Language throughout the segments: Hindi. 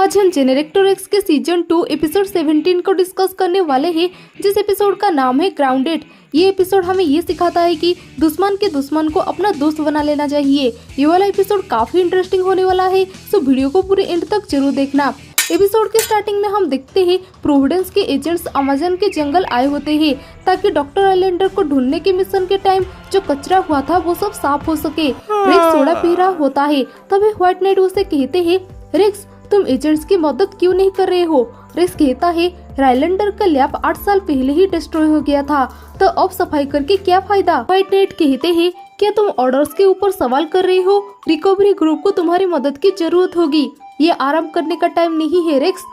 आज हम जेनरेटर एक्स के सीजन 2 एपिसोड 17 को डिस्कस करने वाले हैं, जिस एपिसोड का नाम है ग्राउंडेड। ये एपिसोड हमें ये सिखाता है कि दुश्मन के दुश्मन को अपना दोस्त बना लेना चाहिए। ये वाला एपिसोड काफी इंटरेस्टिंग होने वाला है, सो वीडियो को पूरे एंड तक जरूर देखना। एपिसोड के स्टार्टिंग में हम देखते हैं प्रोविडेंस के एजेंट्स अमेज़न के जंगल आए होते हैं ताकि डॉक्टर आइलैंडर को ढूंढने के मिशन के टाइम जो कचरा हुआ था वो सब साफ हो सके। रेक्स सोडा पी रहा होता है, तभी व्हाइट नाइट उसे कहते हैं, रेक्स तुम एजेंट्स की मदद क्यों नहीं कर रहे हो। रेक्स कहता है, राइलैंडर का लैब 8 साल पहले ही डिस्ट्रॉय हो गया था, तो अब सफाई करके क्या फायदा। व्हाइट नाइट कहते हैं, क्या तुम ऑर्डर्स के ऊपर सवाल कर रहे हो। रिकवरी ग्रुप को तुम्हारी मदद की जरूरत होगी, ये आराम करने का टाइम नहीं है रेक्स।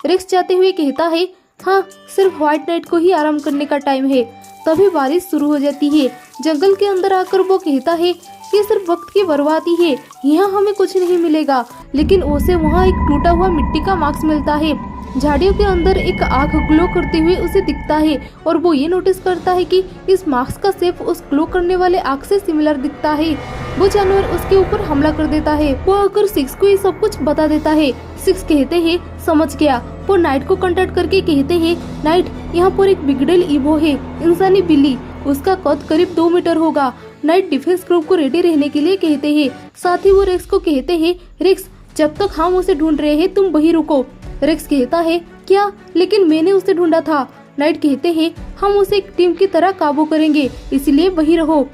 रेक्स जाते हुए कहता है, हाँ सिर्फ व्हाइट नाइट को ही आराम करने का टाइम है। तभी बारिश शुरू हो जाती है। जंगल के अंदर आकर वो कहता है, ये सिर्फ वक्त की बर्बादी है, यहाँ हमें कुछ नहीं मिलेगा। लेकिन उसे वहाँ एक टूटा हुआ मिट्टी का मास्क मिलता है। झाड़ियों के अंदर एक आग ग्लो करते हुए उसे दिखता है और वो ये नोटिस करता है कि इस मास्क का शेप उस ग्लो करने वाले आग से सिमिलर दिखता है। वो जानवर उसके ऊपर हमला कर देता है। वो आकर सिक्स को ये सब कुछ बता देता है। सिक्स कहते हैं, समझ गया। वो नाइट को कांटेक्ट करके कहते हैं, नाइट यहाँ पर एक बिगड़ेल ईवो है, इंसानी बिल्ली, उसका कद करीब 2 मीटर होगा। नाइट डिफेंस ग्रुप को रेडी रहने के लिए कहते हैं। साथ ही वो रेक्स को कहते हैं, रेक्स जब तक हम उसे ढूंढ रहे हैं तुम वहीं रुको। रेक्स कहता है, क्या, लेकिन मैंने उसे ढूंढा था। नाइट कहते हैं, हम उसे एक टीम की तरह काबू करेंगे, इसलिए वहीं रहो।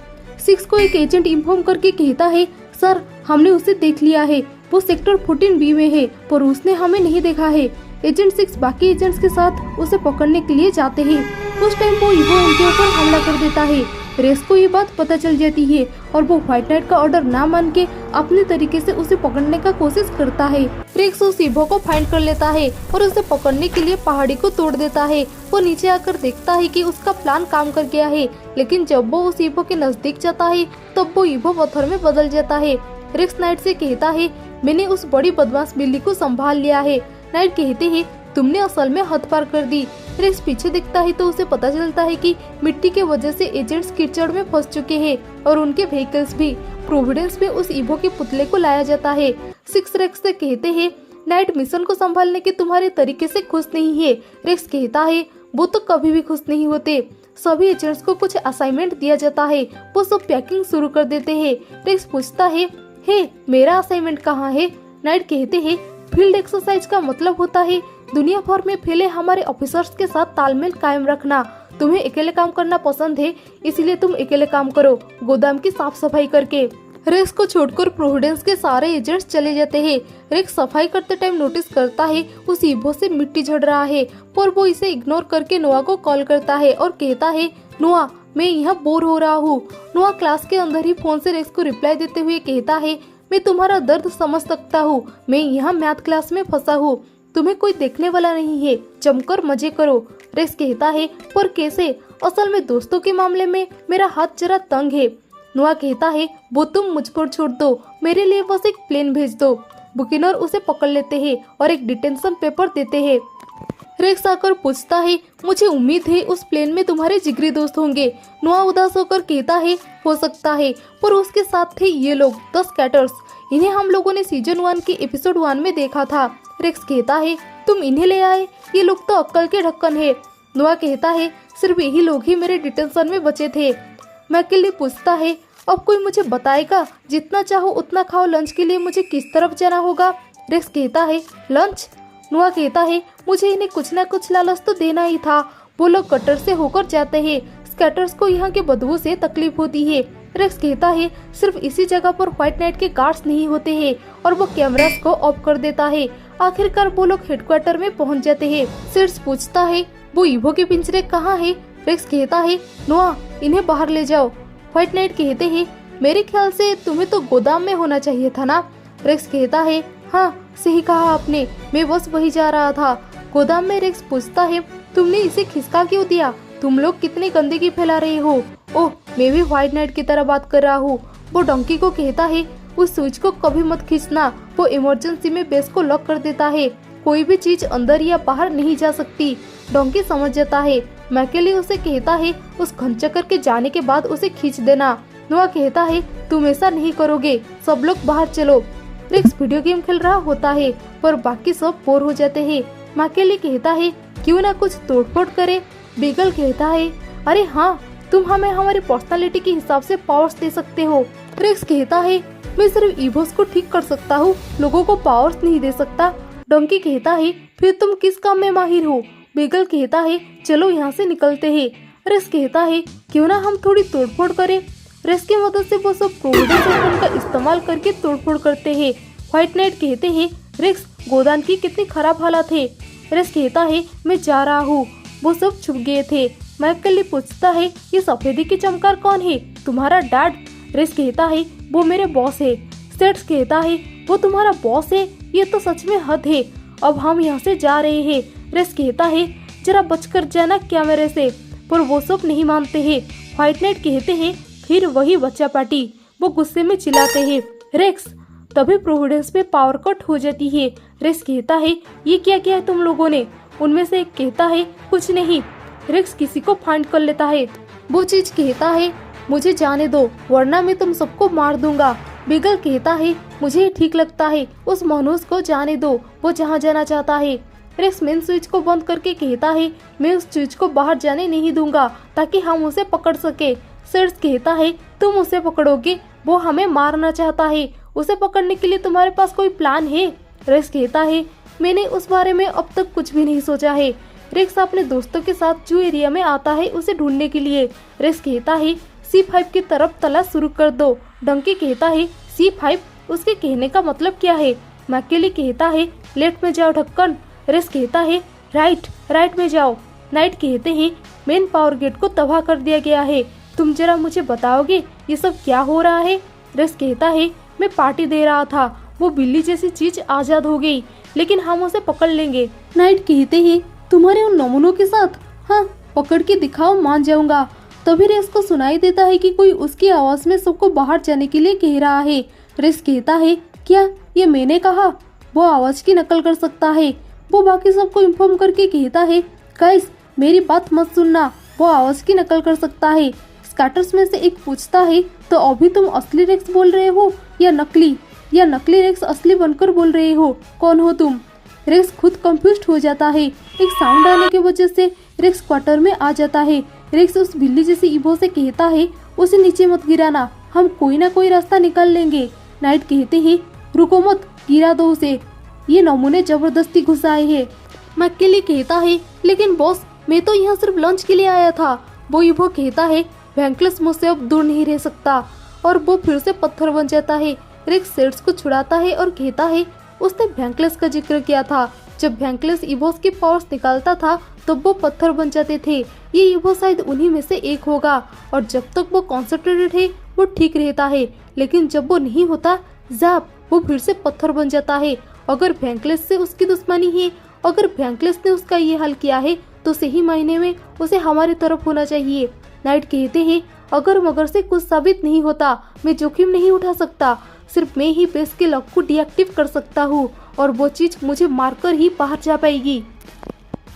सिक्स को एक एजेंट इन्फॉर्म करके कहता है, सर हमने उसे देख लिया है, वो सेक्टर 14B में है, पर उसने हमें नहीं देखा है। एजेंट 6 बाकी एजेंट्स के साथ उसे पकड़ने के लिए जाते हैं। उस टाइम वो ईवो उनके ऊपर हमला कर देता है। रेक्स को ये बात पता चल जाती है और वो व्हाइट नाइट का ऑर्डर ना मान के अपने तरीके से उसे पकड़ने का कोशिश करता है। रेक्स उस ईवो को फाइंड कर लेता है और उसे पकड़ने के लिए पहाड़ी को तोड़ देता है। वो नीचे आकर देखता है कि उसका प्लान काम कर गया है, लेकिन जब वो उस ईवो के नजदीक जाता है तब वो ईवो पत्थर में बदल जाता है। रेक्स नाइट से कहता है, मैंने उस बड़ी बदमाश बिल्ली को संभाल लिया है। नाइट कहते हैं, तुमने असल में हद पार कर दी। रेक्स पीछे देखता है तो उसे पता चलता है कि मिट्टी के वजह से एजेंट्स कीचड़ में फंस चुके हैं और उनके व्हीकल्स भी। प्रोविडेंस में उस ईवो के पुतले को लाया जाता है। सिक्स रेक्स से कहते हैं, नाइट मिशन को संभालने के तुम्हारे तरीके से खुश नहीं है। रेक्स कहता है, वो तो कभी भी खुश नहीं होते। सभी एजेंट्स को कुछ असाइनमेंट दिया जाता है, वो सब पैकिंग शुरू कर देते हैं। रेक्स पूछता है, हे मेरा असाइनमेंट कहाँ है। नाइट कहते हैं, फील्ड एक्सरसाइज का मतलब होता है दुनिया भर में फैले हमारे ऑफिसर्स के साथ तालमेल कायम रखना। तुम्हें अकेले काम करना पसंद है, इसलिए तुम अकेले काम करो, गोदाम की साफ सफाई करके। रेक्स को छोड़कर प्रोविडेंस के सारे एजेंट्स चले जाते हैं। रेक्स सफाई करते टाइम नोटिस करता है उस ईवो से मिट्टी झड़ रहा है, पर वो इसे इग्नोर करके नोआ को कॉल करता है और कहता है, नोआ मैं यहाँ बोर हो रहा हूँ। नोआ क्लास के अंदर ही फोन से रेक्स को रिप्लाई देते हुए कहता है, मैं तुम्हारा दर्द समझ सकता हूँ, मैं यहाँ मैथ क्लास में फंसा हूँ, तुम्हें कोई देखने वाला नहीं है, जमकर मजे करो। रेक्स कहता है, पर कैसे, असल में दोस्तों के मामले में मेरा हाथ जरा तंग है। नोआ कहता है, वो तुम मुझ पर छोड़ दो, मेरे लिए बस एक प्लेन भेज दो। बुकिनर उसे पकड़ लेते हैं और एक डिटेंशन पेपर देते हैं। रेक्स आकर पूछता है, मुझे उम्मीद है उस प्लेन में तुम्हारे जिगरी दोस्त होंगे। नोआ उदास होकर कहता है, हो सकता है, पर उसके साथ थे ये लोग, द स्कैटर्स, इन्हें हम लोगों ने सीजन 1 के एपिसोड 1 में देखा था। रेक्स कहता है, तुम इन्हें ले आए, ये लोग तो अक्ल के ढक्कन है। नोआ कहता है, सिर्फ यही लोग ही मेरे डिटेंशन में बचे थे। मैकेली पूछता है, अब कोई मुझे बताएगा, जितना चाहो उतना खाओ, लंच के लिए मुझे किस तरफ जाना होगा। रेक्स कहता है, लंच। नोआ कहता है, मुझे इन्हें कुछ न कुछ लालच तो देना ही था। वो लोग कटर से होकर जाते हैं, स्कैटर्स को यहाँ के बदबू से तकलीफ होती है। रेक्स कहता है, सिर्फ इसी जगह पर व्हाइट नाइट के गार्ड्स नहीं होते हैं, और वो कैमरास को ऑफ कर देता है। आखिरकार वो लोग हेडक्वार्टर में पहुंच जाते हैं। सिर्स पूछता है, वो ईवो के पिंजरे कहाँ है। रेक्स कहता है, नोआ इन्हें बाहर ले जाओ। व्हाइट नाइट कहते हैं, मेरे ख्याल से तुम्हें तो गोदाम में होना चाहिए था ना। रेक्स कहता है, हाँ सही कहा आपने, मैं बस वही जा रहा था। गोदाम में। रेक्स पूछता है, तुमने इसे खिसका क्यों दिया, तुम लोग कितनी गंदगी फैला रहे हो। ओह मैं भी व्हाइट नाइट की तरह बात कर रहा हूँ। वो डंकी को कहता है, उस स्विच को कभी मत खींचना, वो इमरजेंसी में बेस को लॉक कर देता है, कोई भी चीज अंदर या बाहर नहीं जा सकती। डंकी समझ जाता है। मैकेली उसे कहता है, उस घनचक्कर के जाने के बाद उसे खींच देना। नोआ कहता है, तुम ऐसा नहीं करोगे, सब लोग बाहर चलो। रेक्स वीडियो गेम खेल रहा होता है पर बाकी सब बोर हो जाते हैं। मैकेली कहता है क्यों ना कुछ तोड़फोड़ करे। बीगल कहता है अरे हाँ, तुम हमें हमारी पर्सनालिटी के हिसाब से पावर्स दे सकते हो। रेक्स कहता है मैं सिर्फ इवोस को ठीक कर सकता हूँ, लोगों को पावर्स नहीं दे सकता। डंकी कहता है फिर तुम किस काम में माहिर हो। बीगल कहता है चलो यहाँ से निकलते हैं। रेक्स कहता है क्यों ना हम थोड़ी तोड़फोड़ करें। रेक्स की मदद से वो सब प्रोविडेंस वेपन का इस्तेमाल करके तोड़फोड़ करते हैं। व्हाइट नाइट कहते हैं रेक्स गोदान की कितनी खराब हालत है। रेक्स कहता है मैं जा रहा हूँ, वो सब छुप गए थे। मैकेली पूछता है ये सफेदी की चमकार कौन है, तुम्हारा डैड। रेक्स कहता है वो मेरे बॉस है। सेट्स कहता है वो तुम्हारा बॉस है, ये तो सच में हद है, अब हम यहाँ से जा रहे हैं। रेक्स कहता है जरा बचकर जाना क्या मेरे से, पर वो सब नहीं मानते हैं। व्हाइट नाइट कहते हैं फिर वही बच्चा पार्टी। वो गुस्से में चिल्लाते हैं रेक्स। तभी प्रोविडेंस में पावर कट हो जाती है। रेक्स कहता है ये क्या किया है तुम लोगों ने। उनमें से एक कहता है कुछ नहीं। रेक्स किसी को फाइंड कर लेता है। वो चीज कहता है मुझे जाने दो वरना मैं तुम सबको मार दूंगा। बीगल कहता है मुझे ठीक लगता है, उस मनुष्य को जाने दो, वो जहाँ जाना चाहता है। रेक्स मेन स्विच को बंद करके कहता है मैं उस चीज को बाहर जाने नहीं दूंगा ताकि हम उसे पकड़ सके। सेट्स कहता है तुम उसे पकड़ोगे, वो हमें मारना चाहता है, उसे पकड़ने के लिए तुम्हारे पास कोई प्लान है। रेक्स कहता है मैंने उस बारे में अब तक कुछ भी नहीं सोचा है। रेक्स अपने दोस्तों के साथ जो एरिया में आता है उसे ढूंढने के लिए। रेक्स कहता है C5 की तरफ तलाश शुरू कर दो। डंकी कहता है C5, उसके कहने का मतलब क्या है। मैकेली कहता है लेफ्ट में जाओ ढक्कन। रेक्स कहता है राइट में जाओ। नाइट कहते हैं मेन पावर गेट को तबाह कर दिया गया है, तुम जरा मुझे बताओगे ये सब क्या हो रहा है। रेक्स कहता है मैं पार्टी दे रहा था, वो बिल्ली जैसी चीज आजाद हो गई, लेकिन हम उसे पकड़ लेंगे। नाइट कहते हैं तुम्हारे उन नमूनों के साथ, हाँ पकड़ के दिखाओ मान जाऊंगा। तभी रेक्स को सुनाई देता है कि कोई उसकी आवाज में सबको बाहर जाने के लिए कह रहा है। रेक्स कहता है क्या ये मैंने कहा, वो आवाज की नकल कर सकता है। वो बाकी सबको इन्फॉर्म करके कहता है गाइस मेरी बात मत सुनना, वो आवाज की नकल कर सकता है। स्कैटर्स में से एक पूछता है तो अभी तुम असली रेक्स बोल रहे हो या नकली रेक्स असली बनकर बोल रहे हो, कौन हो तुम। रेक्स खुद कंफ्यूज हो जाता है। एक साउंड आने की वजह से रेक्स क्वार्टर में आ जाता है। रेक्स उस बिल्ली जैसी इवो से कहता है उसे नीचे मत गिराना, हम कोई ना कोई रास्ता निकाल लेंगे। नाइट कहते हैं रुको मत, गिरा दो उसे, ये नमूने जबरदस्ती घुस आए हैं। मैकेली कहता है लेकिन बॉस मैं तो यहाँ सिर्फ लंच के लिए आया था। वो इवो कहता है वैंकलेस मुझसे अब दूर नहीं रह सकता, और वो फिर से पत्थर बन जाता है। रेक्स सेट्स को छुड़ाता है और कहता है उसने वैंकलेस का जिक्र किया था, जब वैंकलेस इवोस की पावर्स निकालता था तब वो पत्थर बन जाते थे, ये इवो शायद उन्हीं में से एक होगा। और जब तक वो कॉन्सेंट्रेटेड है वो ठीक रहता है, लेकिन जब वो नहीं होता ज़ैप वो फिर से पत्थर बन जाता है। अगर वैंकलेस से उसकी दुश्मनी है, अगर वैंकलेस ने उसका ये हाल किया है तो सही मायने में उसे हमारी तरफ होना चाहिए। नाइट कहते हैं अगर मगर से कुछ साबित नहीं होता मैं जोखिम नहीं उठा सकता, सिर्फ मैं ही बेस के लॉक को डीएक्टिव कर सकता हूँ और वो चीज मुझे मारकर ही बाहर जा पाएगी।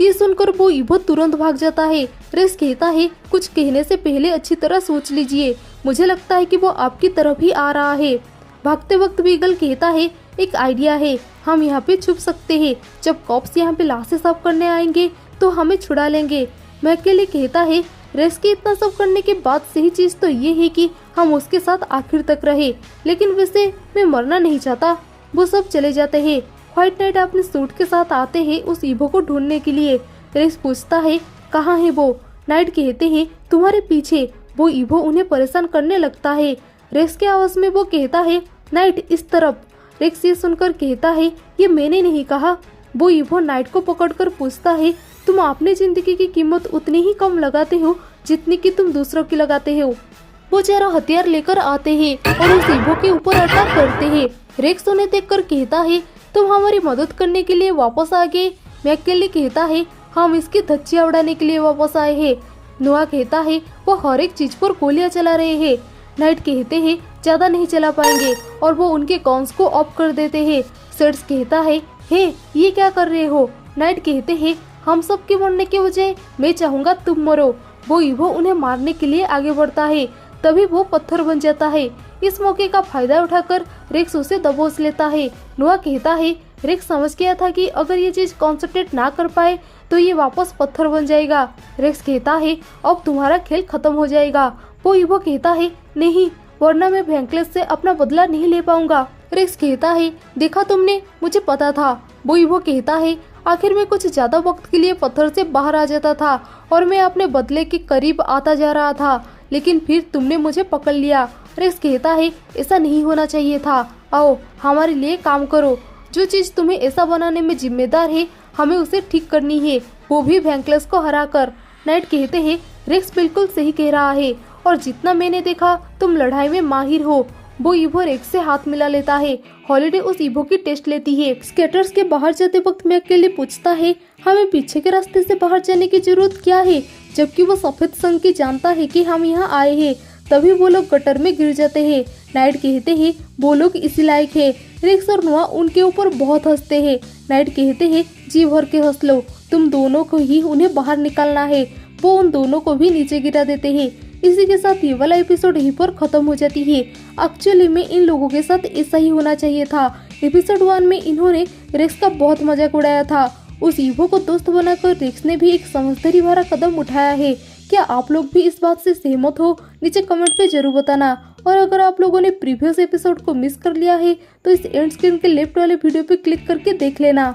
ये सुनकर वो इवो तुरंत भाग जाता है। रेक्स कहता है कुछ कहने से पहले अच्छी तरह सोच लीजिए, मुझे लगता है कि वो आपकी तरफ ही आ रहा है। भागते वक्त बीगल कहता है एक आइडिया है, हम यहाँ पे छुप सकते हैं, जब कॉप्स यहाँ पे लाशें साफ करने आएंगे तो हमें छुड़ा लेंगे। मैकेली कहता है रेक्स के इतना सब करने के बाद सही चीज तो ये है कि हम उसके साथ आखिर तक रहे, लेकिन वैसे मैं मरना नहीं चाहता। वो सब चले जाते हैं। व्हाइट नाइट अपने सूट के साथ आते हैं उस इवो को ढूंढने के लिए। रेक्स पूछता है कहाँ है वो। नाइट कहते हैं तुम्हारे पीछे। वो इवो उन्हें परेशान करने लगता है। रेक्स के आवाज में वो कहता है नाइट इस तरफ। रेक्स ये सुनकर कहता है ये मैंने नहीं कहा। वो इवो नाइट को पकड़कर पूछता है तुम अपनी जिंदगी की कीमत उतनी ही कम लगाते हो जितनी कि तुम दूसरों की लगाते हो। वो चारा हथियार लेकर आते हैं और उस इवो के ऊपर अटैक करते हैं। रेक्स उन्हें देखकर कहता है तुम हमारी मदद करने के लिए वापस आ गए। मैकेली कहता है हम इसकी धज्जियां उड़ाने के लिए वापस आए हैं। नोआ कहता है वो हर एक चीज पर गोलियां चला रहे हैं। नाइट कहते हैं ज्यादा नहीं चला पाएंगे और वो उनके गन्स को ऑफ कर देते हैं। सेट्स कहता है हे ये क्या कर रहे हो। नाइट कहते हैं हम सब के मरने के बजाय मैं चाहूंगा तुम मरो। वो इवो उन्हें मारने के लिए आगे बढ़ता है। तभी वो पत्थर बन जाता है। इस मौके का फायदा उठाकर रेक्स उसे दबोच लेता है। नोआ कहता है रेक्स समझ गया था कि अगर ये चीज कॉन्सेंट्रेट ना कर पाए तो ये वापस पत्थर बन जाएगा। रेक्स कहता है अब तुम्हारा खेल खत्म हो जाएगा। वो ईवो कहता है नहीं, वरना मैं वेंकलेस से अपना बदला नहीं ले पाऊंगा। रेक्स कहता है देखा तुमने, मुझे पता था। वो ईवो कहता है आखिर में कुछ ज्यादा वक्त के लिए पत्थर से बाहर आ जाता था और मैं अपने बदले के करीब आता जा रहा था, लेकिन फिर तुमने मुझे पकड़ लिया। रेक्स कहता है ऐसा नहीं होना चाहिए था। आओ हमारे लिए काम करो। जो चीज तुम्हें ऐसा बनाने में जिम्मेदार है हमें उसे ठीक करनी है, वो भी वेंकलेस को हराकर। नाइट कहते हैं रेक्स बिल्कुल सही कह रहा है और जितना मैंने देखा तुम लड़ाई में माहिर हो। वो ईवो रेक्स से हाथ मिला लेता है। हॉलिडे उस ईवो की टेस्ट लेती है। स्केटर्स के बाहर जाते वक्त मैं अकेले पूछता है हमें पीछे के रास्ते से बाहर जाने की जरूरत क्या है, जबकि वो सफेद संग की जानता है कि हम यहाँ आए हैं। तभी वो लोग गटर में गिर जाते हैं। नाइट कहते हैं वो लोग इसी लायक है। रेक्स और नोआ उनके ऊपर बहुत हंसते हैं। नाइट कहते हैं जी भर के हंस लो, तुम दोनों को ही उन्हें बाहर निकालना है। वो उन दोनों को भी नीचे गिरा देते हैं। इसी के साथ ये वाला एपिसोड यहीं पर खत्म हो जाती है। एक्चुअली में इन लोगों के साथ ऐसा ही होना चाहिए था। एपिसोड 1 में इन्होंने रेक्स का बहुत मजाक उड़ाया था। उस ईवो को दोस्त बनाकर रेक्स ने भी एक समझदारी भरा कदम उठाया है। क्या आप लोग भी इस बात से सहमत हो? नीचे कमेंट पे जरूर बताना। और अगर आप लोगों ने प्रीवियस एपिसोड को मिस कर लिया है तो इस एंड स्क्रीन के लेफ्ट वाले वीडियो पे क्लिक करके देख लेना।